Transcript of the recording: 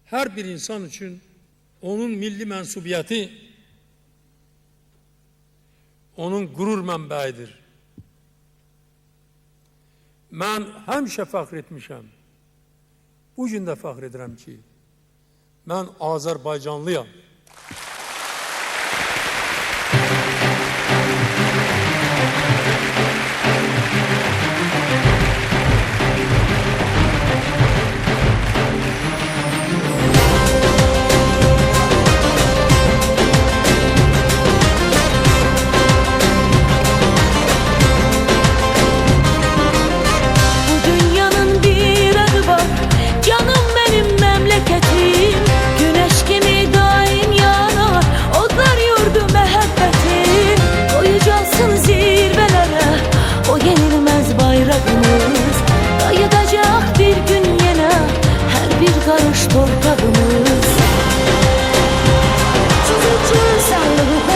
her bir insan için onun milli mensubiyeti, onun gurur mənbəyidir. Mən həmişə fəxr etmişəm. Bu gün də fəxr edirəm ki, mən Azərbaycanlıyam. Kayıdacak bir gün yine her bir karış torpağımız. Çizici sağlığı